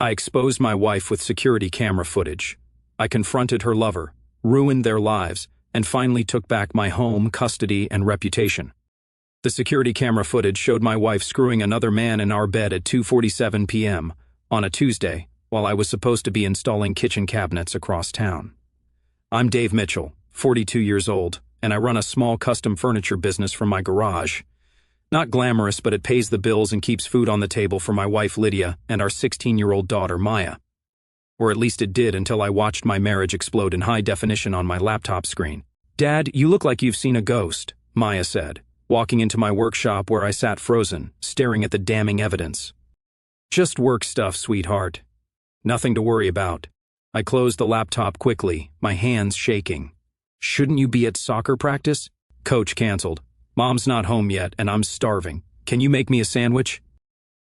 I exposed my wife with security camera footage. I confronted her lover, ruined their lives, and finally took back my home, custody, and reputation. The security camera footage showed my wife screwing another man in our bed at 2:47 p.m. on a Tuesday, while I was supposed to be installing kitchen cabinets across town. I'm Dave Mitchell, 42 years old, and I run a small custom furniture business from my garage. Not glamorous, but it pays the bills and keeps food on the table for my wife Lydia and our 16-year-old daughter Maya. Or at least it did until I watched my marriage explode in high definition on my laptop screen. "Dad, you look like you've seen a ghost," Maya said, walking into my workshop where I sat frozen, staring at the damning evidence. "Just work stuff, sweetheart. Nothing to worry about." I closed the laptop quickly, my hands shaking. "Shouldn't you be at soccer practice?" "Coach canceled. Mom's not home yet, and I'm starving. Can you make me a sandwich?"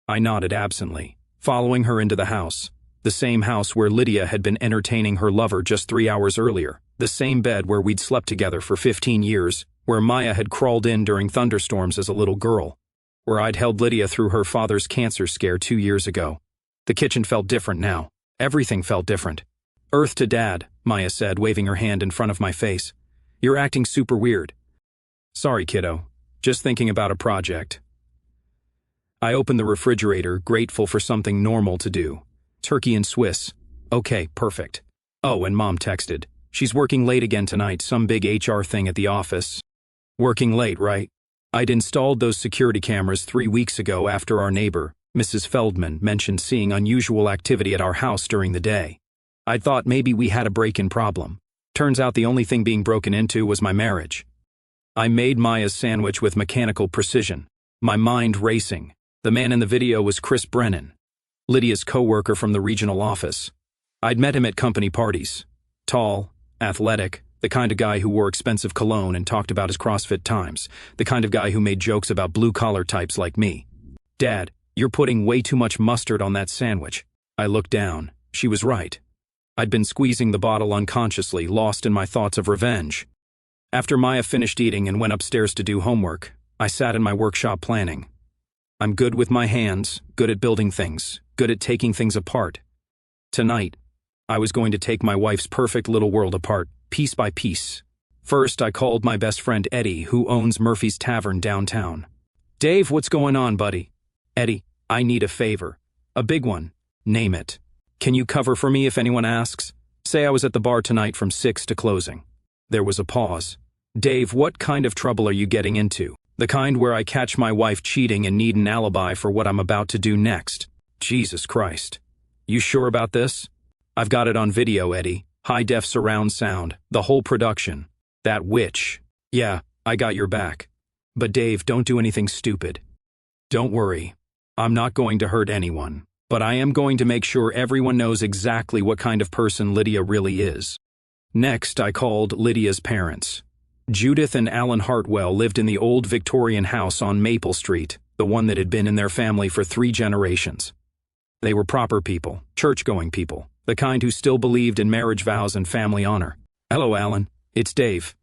I nodded absently, following her into the house. The same house where Lydia had been entertaining her lover just 3 hours earlier. The same bed where we'd slept together for 15 years, where Maya had crawled in during thunderstorms as a little girl, where I'd held Lydia through her father's cancer scare 2 years ago. The kitchen felt different now. Everything felt different. "Earth to Dad," Maya said, waving her hand in front of my face. "You're acting super weird." "Sorry, kiddo. Just thinking about a project." I opened the refrigerator, grateful for something normal to do. "Turkey and Swiss." "Okay, perfect." "Oh, and Mom texted. She's working late again tonight, some big HR thing at the office." "Working late, right?" I'd installed those security cameras 3 weeks ago after our neighbor, Mrs. Feldman, mentioned seeing unusual activity at our house during the day. I'd thought maybe we had a break-in problem. Turns out the only thing being broken into was my marriage. I made Maya's sandwich with mechanical precision, my mind racing. The man in the video was Chris Brennan, Lydia's co-worker from the regional office. I'd met him at company parties. Tall, athletic, the kind of guy who wore expensive cologne and talked about his CrossFit times, the kind of guy who made jokes about blue-collar types like me. "Dad, you're putting way too much mustard on that sandwich." I looked down. She was right. I'd been squeezing the bottle unconsciously, lost in my thoughts of revenge. After Maya finished eating and went upstairs to do homework, I sat in my workshop planning. I'm good with my hands, good at building things, good at taking things apart. Tonight, I was going to take my wife's perfect little world apart, piece by piece. First, I called my best friend Eddie, who owns Murphy's Tavern downtown. "Dave, what's going on, buddy?" "Eddie, I need a favor. A big one. Name it. Can you cover for me if anyone asks? Say I was at the bar tonight from 6 to closing." There was a pause. "Dave, what kind of trouble are you getting into? The kind where I catch my wife cheating and need an alibi for what I'm about to do next." "Jesus Christ. You sure about this?" "I've got it on video, Eddie. High-def surround sound. The whole production. That witch. Yeah, I got your back. But Dave, don't do anything stupid. Don't worry. I'm not going to hurt anyone. But I am going to make sure everyone knows exactly what kind of person Lydia really is." Next, I called Lydia's parents. Judith and Alan Hartwell lived in the old Victorian house on Maple Street, the one that had been in their family for 3 generations. They were proper people, church-going people, the kind who still believed in marriage vows and family honor. "Hello, Alan. It's Dave.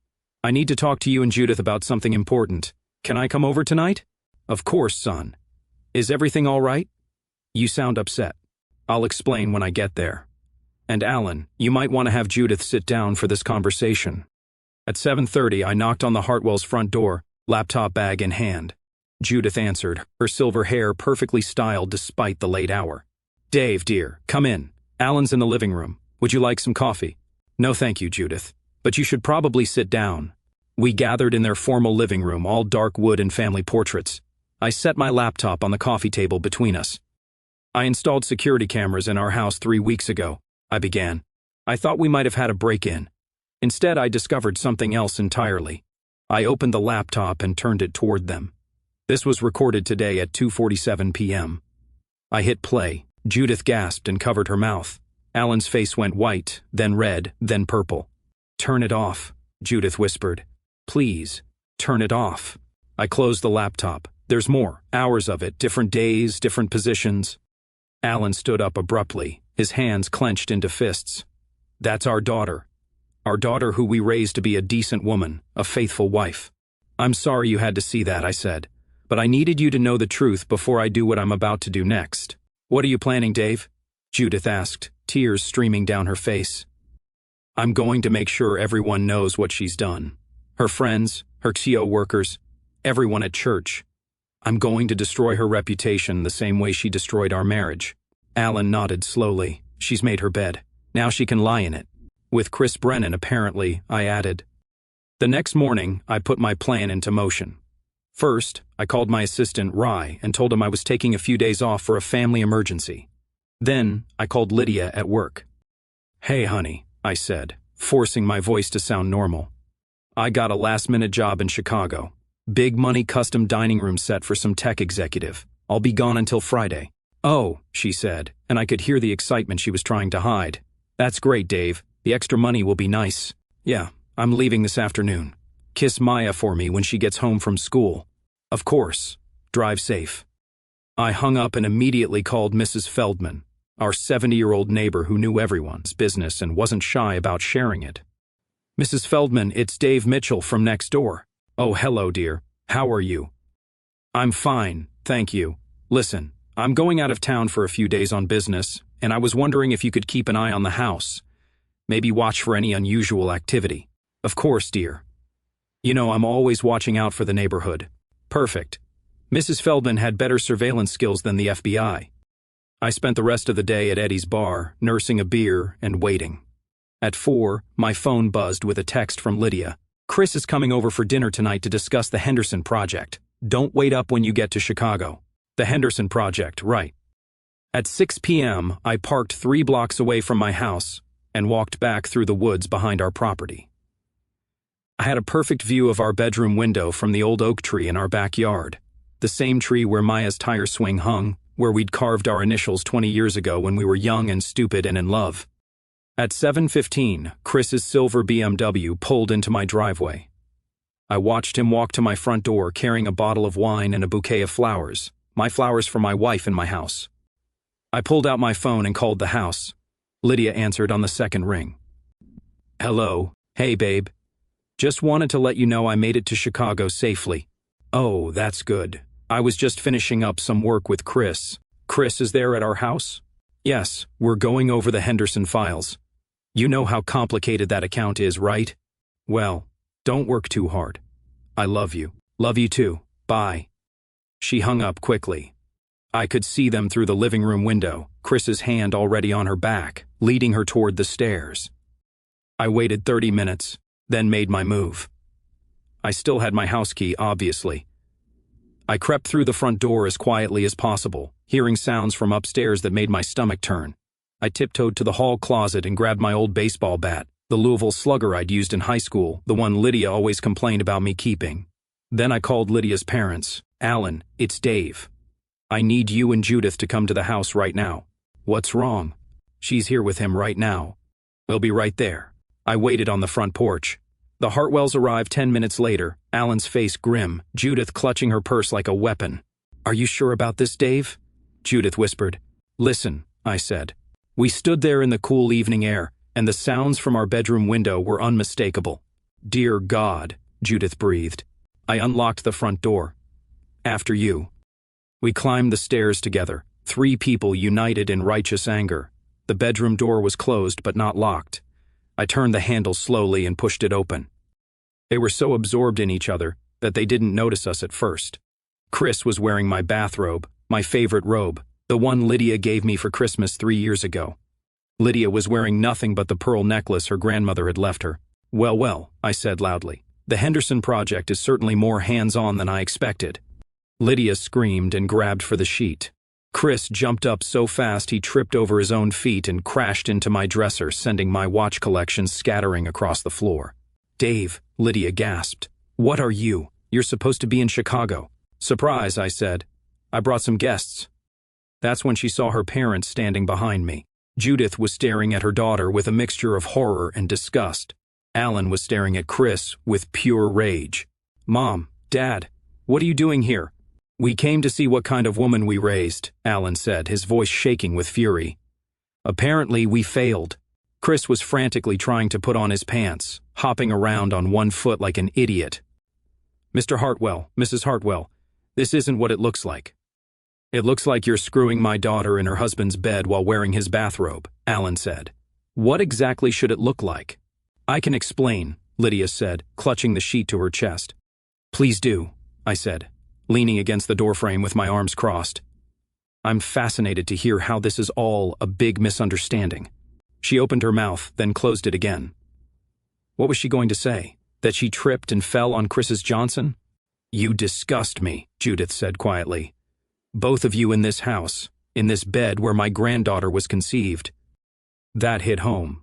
I need to talk to you and Judith about something important. Can I come over tonight?" "Of course, son. Is everything all right? You sound upset." "I'll explain when I get there. And Alan, you might want to have Judith sit down for this conversation." At 7:30, I knocked on the Hartwell's front door, laptop bag in hand. Judith answered, her silver hair perfectly styled despite the late hour. "Dave, dear, come in. Alan's in the living room. Would you like some coffee?" "No thank you, Judith. But you should probably sit down." We gathered in their formal living room, all dark wood and family portraits. I set my laptop on the coffee table between us. "I installed security cameras in our house 3 weeks ago," I began. "I thought we might have had a break-in. Instead, I discovered something else entirely." I opened the laptop and turned it toward them. This was recorded today at 2:47 p.m. I hit play. Judith gasped and covered her mouth. Alan's face went white, then red, then purple. "Turn it off," Judith whispered. "Please, turn it off." I closed the laptop. There's more, hours of it, different days, different positions. Alan stood up abruptly, his hands clenched into fists. "That's our daughter. Our daughter who we raised to be a decent woman, a faithful wife." "I'm sorry you had to see that," I said, "but I needed you to know the truth before I do what I'm about to do next." "What are you planning, Dave?" Judith asked, tears streaming down her face. I'm going to make sure everyone knows what she's done. Her friends, her CO workers, everyone at church. I'm going to destroy her reputation the same way she destroyed our marriage. Alan nodded slowly. She's made her bed. Now she can lie in it. With Chris Brennan, apparently, I added. The next morning, I put my plan into motion. First, I called my assistant, Rye, and told him I was taking a few days off for a family emergency. Then, I called Lydia at work. Hey, honey, I said, forcing my voice to sound normal. I got a last-minute job in Chicago. Big money custom dining room set for some tech executive. I'll be gone until Friday. Oh, she said, and I could hear the excitement she was trying to hide. That's great, Dave. The extra money will be nice. Yeah, I'm leaving this afternoon. Kiss Maya for me when she gets home from school. Of course. Drive safe. I hung up and immediately called Mrs. Feldman, our 70-year-old neighbor who knew everyone's business and wasn't shy about sharing it. Mrs. Feldman, it's Dave Mitchell from next door. Oh, hello, dear. How are you? I'm fine, thank you. Listen, I'm going out of town for a few days on business, and I was wondering if you could keep an eye on the house. Maybe watch for any unusual activity. Of course, dear. You know, I'm always watching out for the neighborhood. Perfect. Mrs. Feldman had better surveillance skills than the FBI. I spent the rest of the day at Eddie's bar, nursing a beer and waiting. At 4, my phone buzzed with a text from Lydia. Chris is coming over for dinner tonight to discuss the Henderson Project. Don't wait up when you get to Chicago. The Henderson Project, right. At 6 p.m., I parked 3 blocks away from my house and walked back through the woods behind our property. I had a perfect view of our bedroom window from the old oak tree in our backyard, the same tree where Maya's tire swing hung, where we'd carved our initials 20 years ago when we were young and stupid and in love. At 7:15, Chris's silver BMW pulled into my driveway. I watched him walk to my front door carrying a bottle of wine and a bouquet of flowers, my flowers for my wife in my house. I pulled out my phone and called the house. Lydia answered on the second ring. Hello. Hey, babe. Just wanted to let you know I made it to Chicago safely. Oh, that's good. I was just finishing up some work with Chris. Chris is there at our house? Yes, we're going over the Henderson files. You know how complicated that account is, right? Well, don't work too hard. I love you. Love you too. Bye. She hung up quickly. I could see them through the living room window, Chris's hand already on her back, leading her toward the stairs. I waited 30 minutes, then made my move. I still had my house key, obviously. I crept through the front door as quietly as possible, hearing sounds from upstairs that made my stomach turn. I tiptoed to the hall closet and grabbed my old baseball bat, the Louisville Slugger I'd used in high school, the one Lydia always complained about me keeping. Then I called Lydia's parents. Alan, it's Dave. I need you and Judith to come to the house right now. What's wrong? She's here with him right now. We'll be right there. I waited on the front porch. The Hartwells arrived 10 minutes later, Alan's face grim, Judith clutching her purse like a weapon. Are you sure about this, Dave? Judith whispered. Listen, I said. We stood there in the cool evening air, and the sounds from our bedroom window were unmistakable. Dear God, Judith breathed. I unlocked the front door. After you. We climbed the stairs together, 3 people united in righteous anger. The bedroom door was closed but not locked. I turned the handle slowly and pushed it open. They were so absorbed in each other that they didn't notice us at first. Chris was wearing my bathrobe, my favorite robe, the one Lydia gave me for Christmas 3 years ago. Lydia was wearing nothing but the pearl necklace her grandmother had left her. Well, I said loudly. The Henderson Project is certainly more hands-on than I expected. Lydia screamed and grabbed for the sheet. Chris jumped up so fast he tripped over his own feet and crashed into my dresser, sending my watch collection scattering across the floor. Dave, Lydia gasped. What are you? You're supposed to be in Chicago. Surprise, I said. I brought some guests. That's when she saw her parents standing behind me. Judith was staring at her daughter with a mixture of horror and disgust. Alan was staring at Chris with pure rage. Mom, Dad, what are you doing here? We came to see what kind of woman we raised, Alan said, his voice shaking with fury. Apparently, we failed. Chris was frantically trying to put on his pants, hopping around on one foot like an idiot. Mr. Hartwell, Mrs. Hartwell, this isn't what it looks like. It looks like you're screwing my daughter in her husband's bed while wearing his bathrobe, Alan said. What exactly should it look like? I can explain, Lydia said, clutching the sheet to her chest. Please do, I said, leaning against the doorframe with my arms crossed. I'm fascinated to hear how this is all a big misunderstanding. She opened her mouth, then closed it again. What was she going to say? That she tripped and fell on Chris's Johnson? You disgust me, Judith said quietly. Both of you in this house, in this bed where my granddaughter was conceived. That hit home.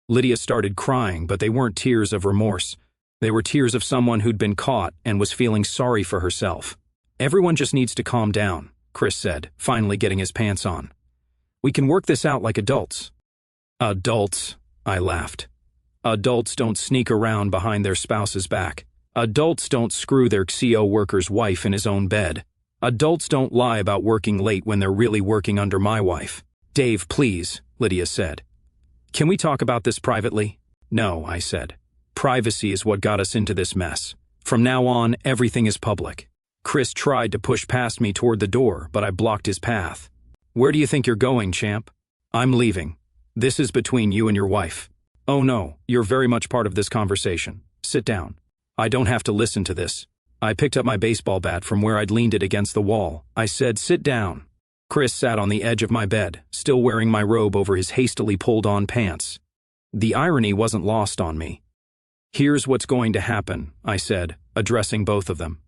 Lydia started crying, but they weren't tears of remorse. They were tears of someone who'd been caught and was feeling sorry for herself. Everyone just needs to calm down, Chris said, finally getting his pants on. We can work this out like adults. Adults, I laughed. Adults don't sneak around behind their spouse's back. Adults don't screw their CO worker's wife in his own bed. Adults don't lie about working late when they're really working under my wife. Dave, please, Lydia said. Can we talk about this privately? No, I said. Privacy is what got us into this mess. From now on, everything is public. Chris tried to push past me toward the door, but I blocked his path. Where do you think you're going, champ? I'm leaving. This is between you and your wife. Oh no, you're very much part of this conversation. Sit down. I don't have to listen to this. I picked up my baseball bat from where I'd leaned it against the wall. I said, sit down. Chris sat on the edge of my bed, still wearing my robe over his hastily pulled-on pants. The irony wasn't lost on me. Here's what's going to happen, I said, addressing both of them.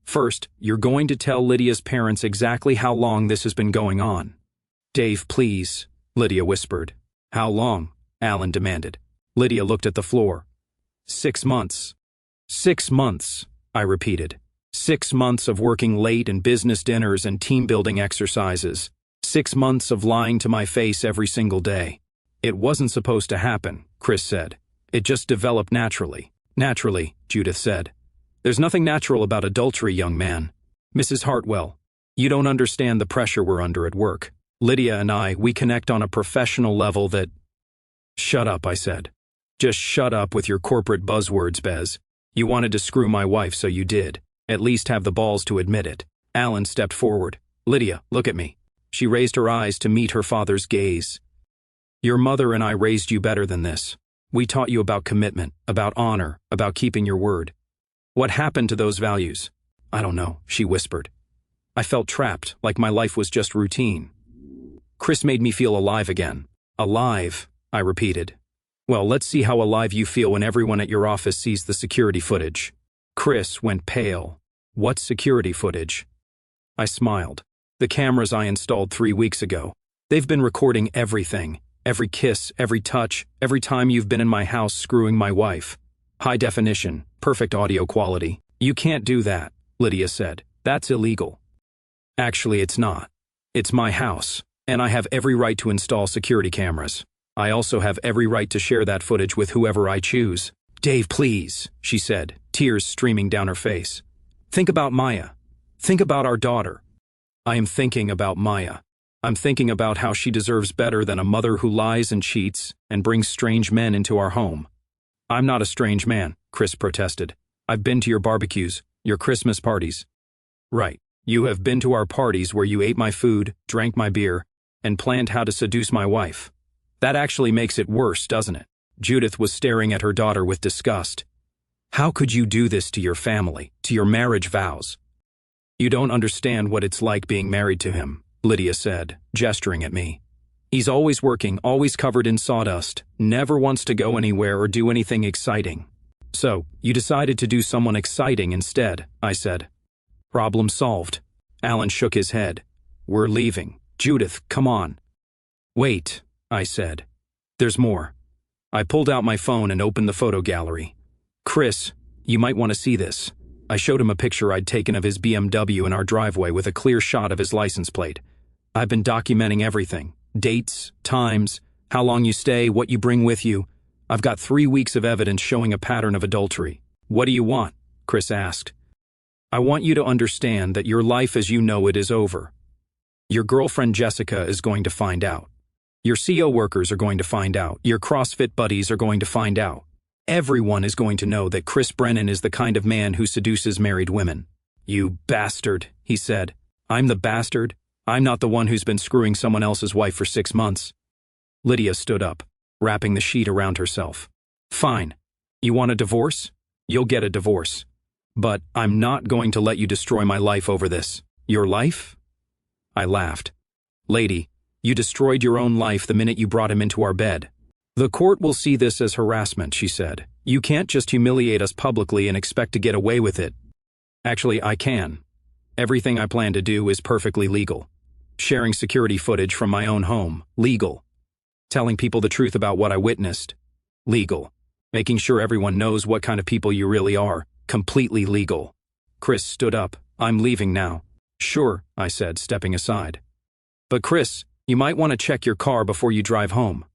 First, you're going to tell Lydia's parents exactly how long this has been going on. Dave, please, Lydia whispered. How long? Alan demanded. Lydia looked at the floor. 6 months. 6 months, I repeated. 6 months of working late and business dinners and team-building exercises. 6 months of lying to my face every single day. It wasn't supposed to happen, Chris said. It just developed naturally. Naturally, Judith said. There's nothing natural about adultery, young man. Mrs. Hartwell, you don't understand the pressure we're under at work. Lydia and I, we connect on a professional level that... Shut up, I said. Just shut up with your corporate buzzwords, Bez. You wanted to screw my wife, so you did. At least have the balls to admit it. Alan stepped forward. Lydia, look at me. She raised her eyes to meet her father's gaze. Your mother and I raised you better than this. We taught you about commitment, about honor, about keeping your word. What happened to those values? I don't know, she whispered. I felt trapped, like my life was just routine. Chris made me feel alive again. Alive, I repeated. Well, let's see how alive you feel when everyone at your office sees the security footage. Chris went pale. What security footage? I smiled. The cameras I installed 3 weeks ago. They've been recording everything. Every kiss, every touch, every time you've been in my house screwing my wife. High definition, perfect audio quality. You can't do that, Lydia said. That's illegal. Actually, it's not. It's my house, and I have every right to install security cameras. I also have every right to share that footage with whoever I choose. Dave, please, she said, tears streaming down her face. Think about Maya. Think about our daughter. I am thinking about Maya. I'm thinking about how she deserves better than a mother who lies and cheats and brings strange men into our home. I'm not a strange man, Chris protested. I've been to your barbecues, your Christmas parties. Right. You have been to our parties where you ate my food, drank my beer, and planned how to seduce my wife. That actually makes it worse, doesn't it? Judith was staring at her daughter with disgust. How could you do this to your family, to your marriage vows? You don't understand what it's like being married to him, Lydia said, gesturing at me. He's always working, always covered in sawdust, never wants to go anywhere or do anything exciting. So, you decided to do someone exciting instead, I said. Problem solved. Alan shook his head. We're leaving. Judith, come on. Wait, I said. There's more. I pulled out my phone and opened the photo gallery. Chris, you might want to see this. I showed him a picture I'd taken of his BMW in our driveway with a clear shot of his license plate. I've been documenting everything. Dates, times, how long you stay, what you bring with you. I've got 3 weeks of evidence showing a pattern of adultery. What do you want? Chris asked. I want you to understand that your life as you know it is over. Your girlfriend Jessica is going to find out. Your CO workers are going to find out. Your CrossFit buddies are going to find out. Everyone is going to know that Chris Brennan is the kind of man who seduces married women. You bastard, he said. I'm the bastard? I'm not the one who's been screwing someone else's wife for 6 months. Lydia stood up, wrapping the sheet around herself. Fine. You want a divorce? You'll get a divorce. But I'm not going to let you destroy my life over this. Your life? I laughed. Lady, you destroyed your own life the minute you brought him into our bed. The court will see this as harassment, she said. You can't just humiliate us publicly and expect to get away with it. Actually, I can. Everything I plan to do is perfectly legal. Sharing security footage from my own home, legal. Telling people the truth about what I witnessed, legal. Making sure everyone knows what kind of people you really are, completely legal. Chris stood up. I'm leaving now. Sure, I said, stepping aside. But Chris, you might want to check your car before you drive home.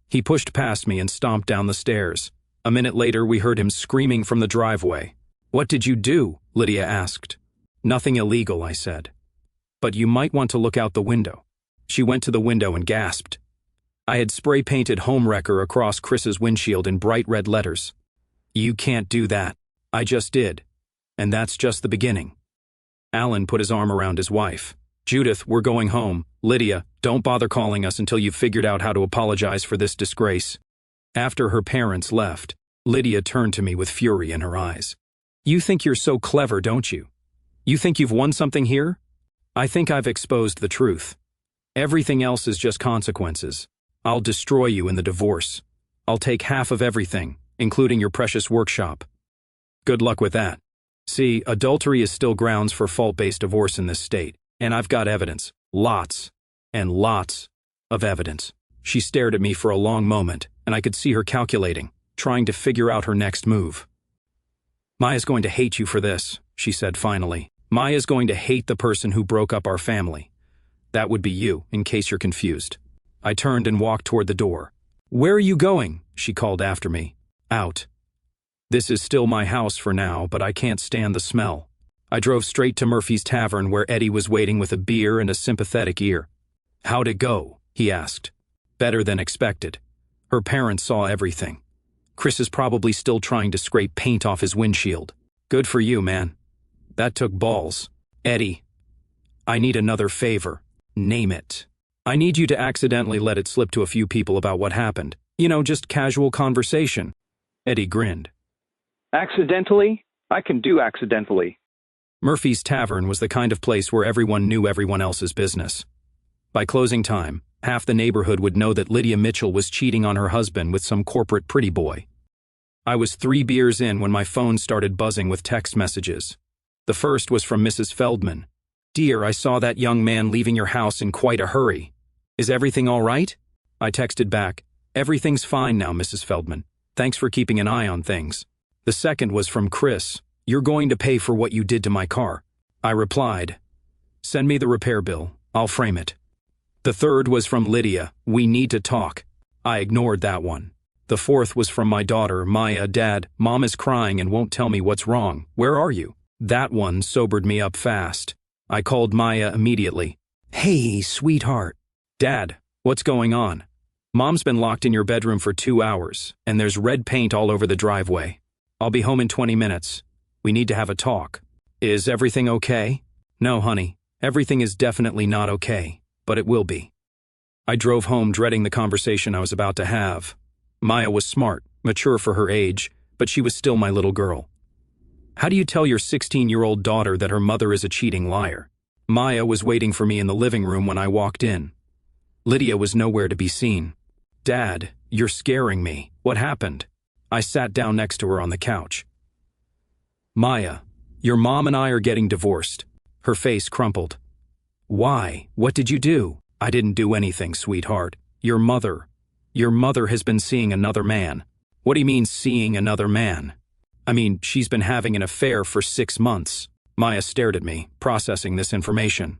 He pushed past me and stomped down the stairs. A minute later, we heard him screaming from the driveway. What did you do? Lydia asked. Nothing illegal, I said. But you might want to look out the window. She went to the window and gasped. I had spray-painted homewrecker across Chris's windshield in bright red letters. You can't do that. I just did. And that's just the beginning. Alan put his arm around his wife. Judith, we're going home. Lydia, don't bother calling us until you've figured out how to apologize for this disgrace. After her parents left, Lydia turned to me with fury in her eyes. You think you're so clever, don't you? You think you've won something here? I think I've exposed the truth. Everything else is just consequences. I'll destroy you in the divorce. I'll take half of everything, including your precious workshop. Good luck with that. See, adultery is still grounds for fault-based divorce in this state, and I've got evidence. Lots and lots of evidence. She stared at me for a long moment, and I could see her calculating, trying to figure out her next move. Maya's going to hate you for this, she said finally. Maya's going to hate the person who broke up our family. That would be you, in case you're confused. I turned and walked toward the door. Where are you going? She called after me. Out. This is still my house for now, but I can't stand the smell. I drove straight to Murphy's Tavern where Eddie was waiting with a beer and a sympathetic ear. How'd it go? He asked. Better than expected. Her parents saw everything. Chris is probably still trying to scrape paint off his windshield. Good for you, man. That took balls. Eddie, I need another favor. Name it. I need you to accidentally let it slip to a few people about what happened. You know, just casual conversation. Eddie grinned. Accidentally? I can do accidentally. Murphy's Tavern was the kind of place where everyone knew everyone else's business. By closing time, half the neighborhood would know that Lydia Mitchell was cheating on her husband with some corporate pretty boy. I was 3 beers in when my phone started buzzing with text messages. The first was from Mrs. Feldman. Dear, I saw that young man leaving your house in quite a hurry. Is everything all right? I texted back, Everything's fine now, Mrs. Feldman. Thanks for keeping an eye on things. The second was from Chris. You're going to pay for what you did to my car. I replied, Send me the repair bill. I'll frame it. The third was from Lydia. We need to talk. I ignored that one. The fourth was from my daughter, Maya. Dad, Mom is crying and won't tell me what's wrong. Where are you? That one sobered me up fast. I called Maya immediately. Hey, sweetheart. Dad, what's going on? Mom's been locked in your bedroom for 2 hours, and there's red paint all over the driveway. I'll be home in 20 minutes. We need to have a talk. Is everything okay? No, honey. Everything is definitely not okay, but it will be. I drove home dreading the conversation I was about to have. Maya was smart, mature for her age, but she was still my little girl. How do you tell your 16-year-old daughter that her mother is a cheating liar? Maya was waiting for me in the living room when I walked in. Lydia was nowhere to be seen. Dad, you're scaring me. What happened? I sat down next to her on the couch. Maya, your mom and I are getting divorced. Her face crumpled. Why? What did you do? I didn't do anything, sweetheart. Your mother has been seeing another man. What do you mean, seeing another man? I mean, she's been having an affair for 6 months. Maya stared at me, processing this information.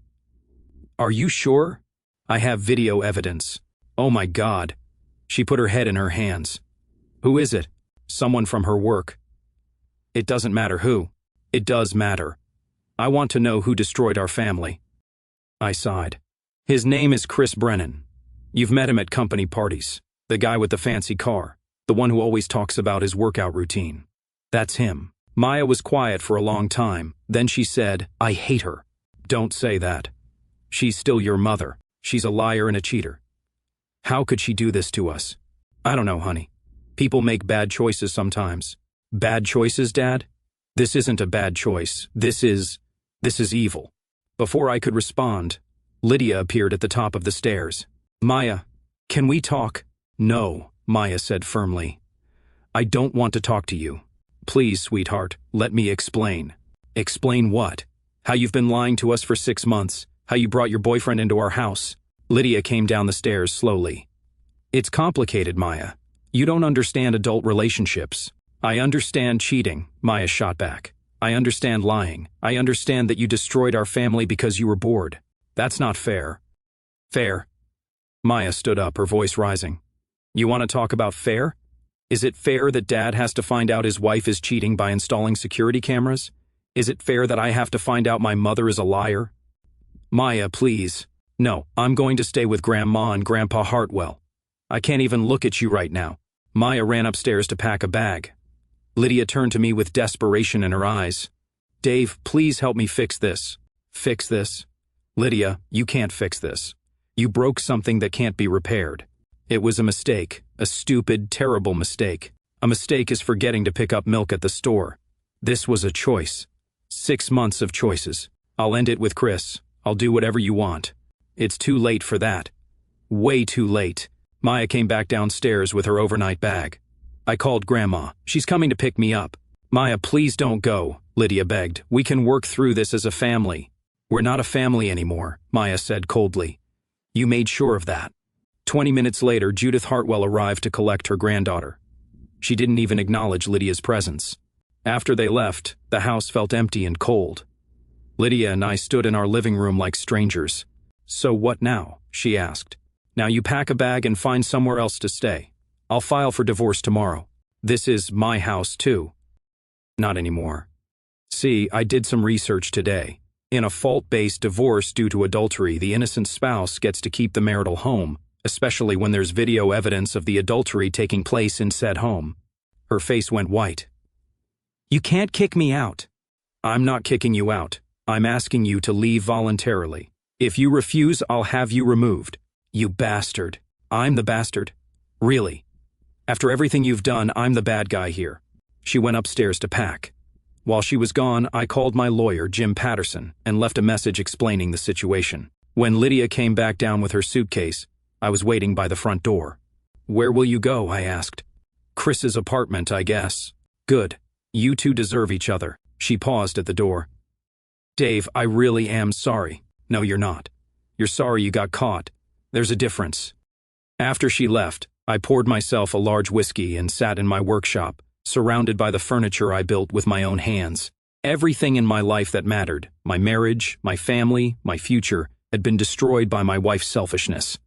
Are you sure? I have video evidence. Oh my God. She put her head in her hands. Who is it? Someone from her work. It doesn't matter who. It does matter. I want to know who destroyed our family. I sighed. His name is Chris Brennan. You've met him at company parties. The guy with the fancy car. The one who always talks about his workout routine. That's him. Maya was quiet for a long time. Then she said, I hate her. Don't say that. She's still your mother. She's a liar and a cheater. How could she do this to us? I don't know, honey. People make bad choices sometimes. Bad choices, Dad? This isn't a bad choice. This is evil. Before I could respond, Lydia appeared at the top of the stairs. Maya, can we talk? No, Maya said firmly. I don't want to talk to you. Please, sweetheart, let me explain. Explain what? How you've been lying to us for 6 months, how you brought your boyfriend into our house. Lydia came down the stairs slowly. It's complicated, Maya. You don't understand adult relationships. I understand cheating, Maya shot back. I understand lying. I understand that you destroyed our family because you were bored. That's not fair. Fair? Maya stood up, her voice rising. You want to talk about fair? Is it fair that Dad has to find out his wife is cheating by installing security cameras? Is it fair that I have to find out my mother is a liar? Maya, please. No, I'm going to stay with Grandma and Grandpa Hartwell. I can't even look at you right now. Maya ran upstairs to pack a bag. Lydia turned to me with desperation in her eyes. Dave, please help me fix this. Fix this? Lydia, you can't fix this. You broke something that can't be repaired. It was a mistake, a stupid, terrible mistake. A mistake is forgetting to pick up milk at the store. This was a choice. 6 months of choices. I'll end it with Chris. I'll do whatever you want. It's too late for that. Way too late. Maya came back downstairs with her overnight bag. I called Grandma. She's coming to pick me up. Maya, please don't go, Lydia begged. We can work through this as a family. We're not a family anymore, Maya said coldly. You made sure of that. 20 minutes later, Judith Hartwell arrived to collect her granddaughter. She didn't even acknowledge Lydia's presence. After they left, the house felt empty and cold. Lydia and I stood in our living room like strangers. So what now? She asked. Now you pack a bag and find somewhere else to stay. I'll file for divorce tomorrow. This is my house too. Not anymore. See, I did some research today. In a fault-based divorce due to adultery, the innocent spouse gets to keep the marital home, especially when there's video evidence of the adultery taking place in said home. Her face went white. You can't kick me out. I'm not kicking you out. I'm asking you to leave voluntarily. If you refuse, I'll have you removed. You bastard. I'm the bastard? Really? After everything you've done, I'm the bad guy here. She went upstairs to pack. While she was gone, I called my lawyer, Jim Patterson, and left a message explaining the situation. When Lydia came back down with her suitcase, I was waiting by the front door. Where will you go? I asked. Chris's apartment, I guess. Good. You two deserve each other. She paused at the door. Dave, I really am sorry. No, you're not. You're sorry you got caught. There's a difference. After she left, I poured myself a large whiskey and sat in my workshop, surrounded by the furniture I built with my own hands. Everything in my life that mattered, my marriage, my family, my future, had been destroyed by my wife's selfishness.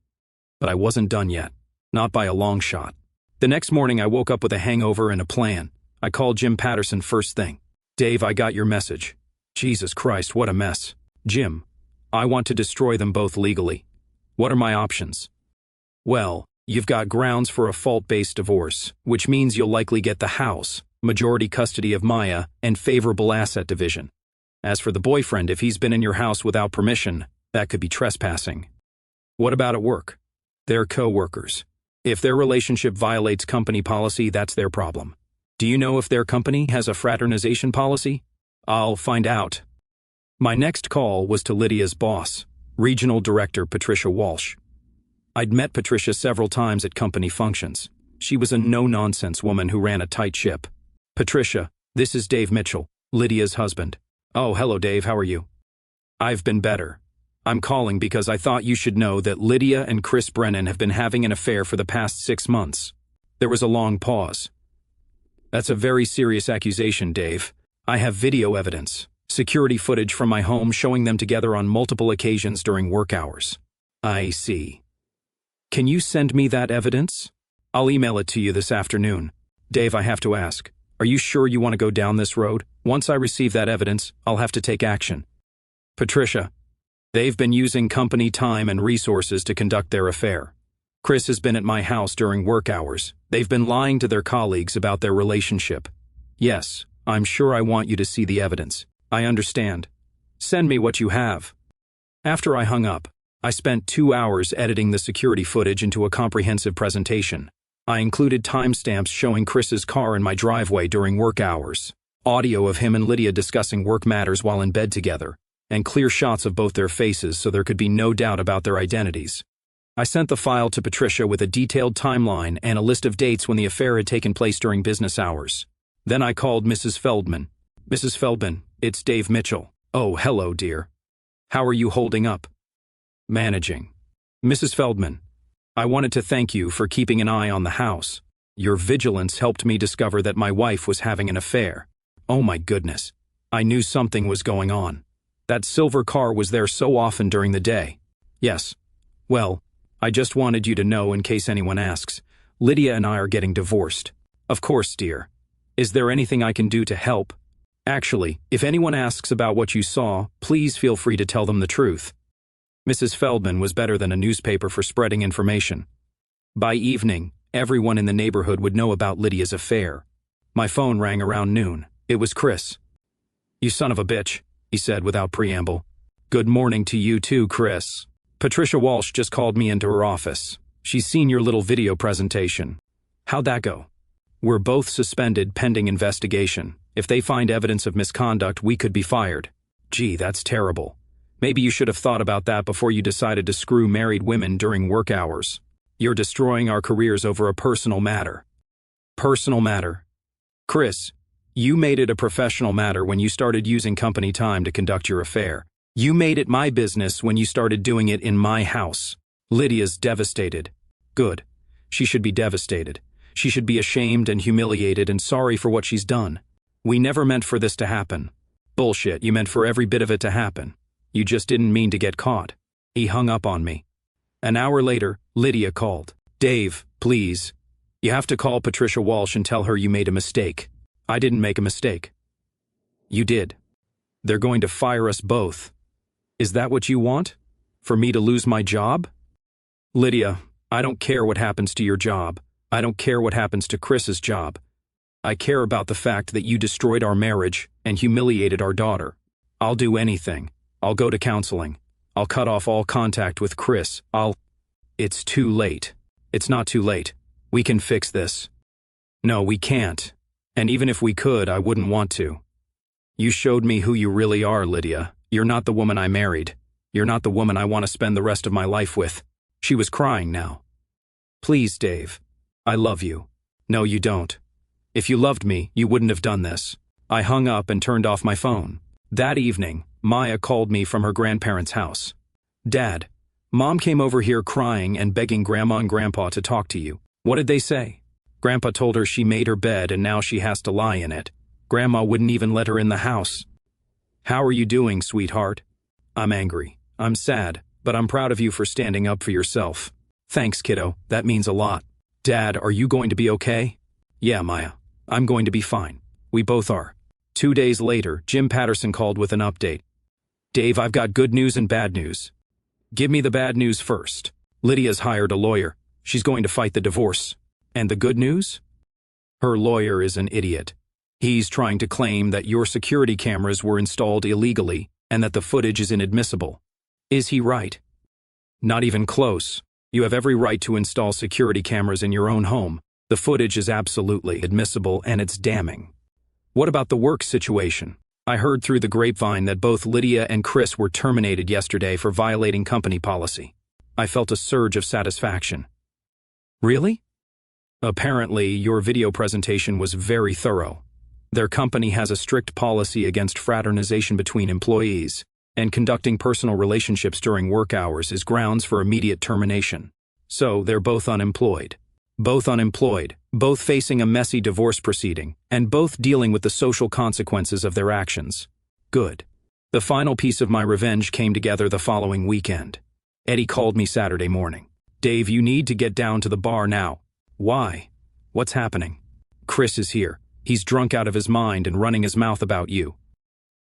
But I wasn't done yet. Not by a long shot. The next morning I woke up with a hangover and a plan. I called Jim Patterson first thing. Dave, I got your message. Jesus Christ, what a mess. Jim, I want to destroy them both legally. What are my options? Well, you've got grounds for a fault-based divorce, which means you'll likely get the house, majority custody of Maya, and favorable asset division. As for the boyfriend, if he's been in your house without permission, that could be trespassing. What about at work? They're co-workers. If their relationship violates company policy, that's their problem. Do you know if their company has a fraternization policy? I'll find out. My next call was to Lydia's boss, Regional Director Patricia Walsh. I'd met Patricia several times at company functions. She was a no-nonsense woman who ran a tight ship. Patricia, this is Dave Mitchell, Lydia's husband. Oh, hello Dave, how are you? I've been better. I'm calling because I thought you should know that Lydia and Chris Brennan have been having an affair for the past 6 months. There was a long pause. That's a very serious accusation, Dave. I have video evidence, security footage from my home showing them together on multiple occasions during work hours. I see. Can you send me that evidence? I'll email it to you this afternoon. Dave, I have to ask, are you sure you want to go down this road? Once I receive that evidence, I'll have to take action. Patricia, they've been using company time and resources to conduct their affair. Chris has been at my house during work hours. They've been lying to their colleagues about their relationship. Yes, I'm sure I want you to see the evidence. I understand. Send me what you have. After I hung up, I spent 2 hours editing the security footage into a comprehensive presentation. I included timestamps showing Chris's car in my driveway during work hours, audio of him and Lydia discussing work matters while in bed together, and clear shots of both their faces so there could be no doubt about their identities. I sent the file to Patricia with a detailed timeline and a list of dates when the affair had taken place during business hours. Then I called Mrs. Feldman. "Mrs. Feldman, it's Dave Mitchell." "Oh, hello, dear. How are you holding up?" "Managing." "Mrs. Feldman, I wanted to thank you for keeping an eye on the house. Your vigilance helped me discover that my wife was having an affair. Oh my goodness. I knew something was going on. That silver car was there so often during the day." "Yes. Well, I just wanted you to know in case anyone asks. Lydia and I are getting divorced." "Of course, dear. Is there anything I can do to help?" "Actually, if anyone asks about what you saw, please feel free to tell them the truth." Mrs. Feldman was better than a newspaper for spreading information. By evening, everyone in the neighborhood would know about Lydia's affair. My phone rang around noon. It was Chris. "You son of a bitch," he said without preamble. "Good morning to you too, Chris. Patricia Walsh just called me into her office. She's seen your little video presentation. How'd that go?" "We're both suspended pending investigation. If they find evidence of misconduct, we could be fired." "Gee, that's terrible. Maybe you should have thought about that before you decided to screw married women during work hours. You're destroying our careers over a personal matter." "Personal matter?" "Chris, you made it a professional matter when you started using company time to conduct your affair. You made it my business when you started doing it in my house. Lydia's devastated." "Good. She should be devastated. She should be ashamed and humiliated and sorry for what she's done. We never meant for this to happen." "Bullshit, you meant for every bit of it to happen. You just didn't mean to get caught." He hung up on me. An hour later, Lydia called. "Dave, please. You have to call Patricia Walsh and tell her you made a mistake." "I didn't make a mistake." "You did. They're going to fire us both." "Is that what you want? For me to lose my job?" "Lydia, I don't care what happens to your job. I don't care what happens to Chris's job. I care about the fact that you destroyed our marriage and humiliated our daughter. I'll do anything. I'll go to counseling. I'll cut off all contact with Chris. It's too late." "It's not too late. We can fix this." "No, we can't. And even if we could, I wouldn't want to. You showed me who you really are, Lydia. You're not the woman I married. You're not the woman I want to spend the rest of my life with." She was crying now. "Please, Dave. I love you." "No, you don't. If you loved me, you wouldn't have done this." I hung up and turned off my phone. That evening, Maya called me from her grandparents' house. "Dad, Mom came over here crying and begging Grandma and Grandpa to talk to you." "What did they say?" "Grandpa told her she made her bed and now she has to lie in it. Grandma wouldn't even let her in the house." "How are you doing, sweetheart?" "I'm angry. I'm sad, but I'm proud of you for standing up for yourself." "Thanks, kiddo. That means a lot." "Dad, are you going to be okay?" "Yeah, Maya. I'm going to be fine. We both are." 2 days later, Jim Patterson called with an update. "Dave, I've got good news and bad news." "Give me the bad news first." "Lydia's hired a lawyer. She's going to fight the divorce." "And the good news?" "Her lawyer is an idiot. He's trying to claim that your security cameras were installed illegally and that the footage is inadmissible." "Is he right?" "Not even close. You have every right to install security cameras in your own home. The footage is absolutely admissible and it's damning." "What about the work situation? I heard through the grapevine that both Lydia and Chris were terminated yesterday for violating company policy." I felt a surge of satisfaction. "Really?" "Apparently, your video presentation was very thorough. Their company has a strict policy against fraternization between employees, and conducting personal relationships during work hours is grounds for immediate termination. So they're both unemployed. Both facing a messy divorce proceeding, and both dealing with the social consequences of their actions. Good. The final piece of my revenge came together the following weekend. Eddie called me Saturday morning. "Dave, you need to get down to the bar now." "Why? What's happening?" "Chris is here. He's drunk out of his mind and running his mouth about you."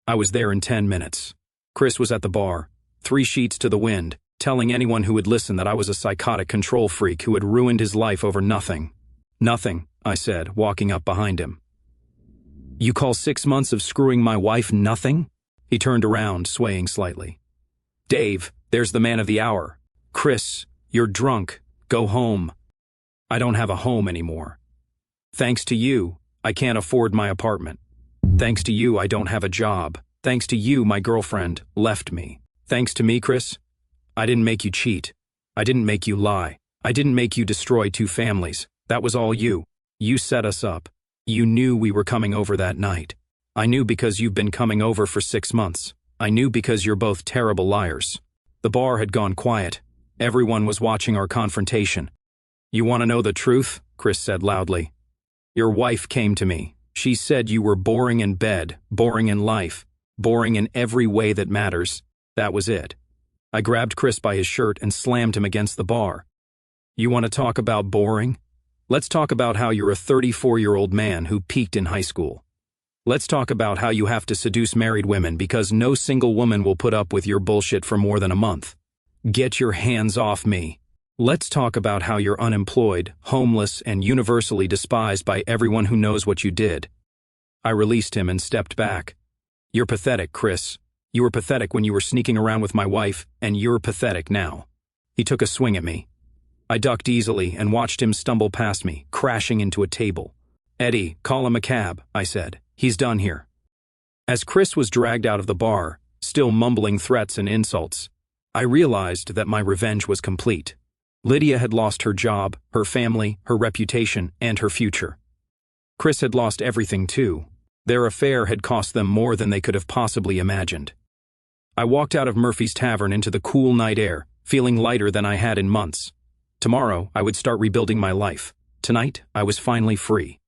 I was there in 10 minutes. Chris was at the bar, 3 sheets to the wind, telling anyone who would listen that I was a psychotic control freak who had ruined his life over nothing. "Nothing," I said, walking up behind him. "You call 6 months of screwing my wife nothing?" He turned around, swaying slightly. Dave, there's the man of the hour. Chris, you're drunk. Go home. I don't have a home anymore. Thanks to you, I can't afford my apartment. Thanks to you, I don't have a job. Thanks to you, my girlfriend left me. Thanks to me, Chris, I didn't make you cheat. I didn't make you lie. I didn't make you destroy 2 families. That was all you. You set us up. You knew we were coming over that night. I knew because you've been coming over for 6 months. I knew because you're both terrible liars. The bar had gone quiet. Everyone was watching our confrontation. You want to know the truth? Chris said loudly. Your wife came to me. She said you were boring in bed, boring in life, boring in every way that matters. That was it. I grabbed Chris by his shirt and slammed him against the bar. You want to talk about boring? Let's talk about how you're a 34-year-old man who peaked in high school. Let's talk about how you have to seduce married women because no single woman will put up with your bullshit for more than a month. Get your hands off me. Let's talk about how you're unemployed, homeless, and universally despised by everyone who knows what you did. I released him and stepped back. You're pathetic, Chris. You were pathetic when you were sneaking around with my wife, and you're pathetic now. He took a swing at me. I ducked easily and watched him stumble past me, crashing into a table. Eddie, call him a cab, I said. He's done here. As Chris was dragged out of the bar, still mumbling threats and insults, I realized that my revenge was complete. Lydia had lost her job, her family, her reputation, and her future. Chris had lost everything too. Their affair had cost them more than they could have possibly imagined. I walked out of Murphy's Tavern into the cool night air, feeling lighter than I had in months. Tomorrow, I would start rebuilding my life. Tonight, I was finally free.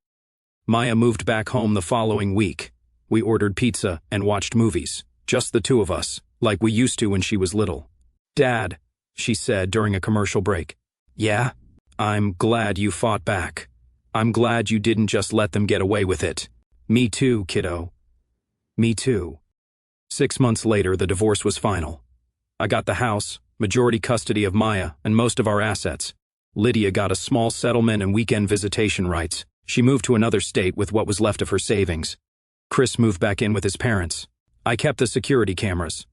Maya moved back home the following week. We ordered pizza and watched movies, just the 2 of us, like we used to when she was little. Dad, she said during a commercial break. Yeah? I'm glad you fought back. I'm glad you didn't just let them get away with it. Me too, kiddo. Me too. 6 months later, the divorce was final. I got the house, majority custody of Maya, and most of our assets. Lydia got a small settlement and weekend visitation rights. She moved to another state with what was left of her savings. Chris moved back in with his parents. I kept the security cameras.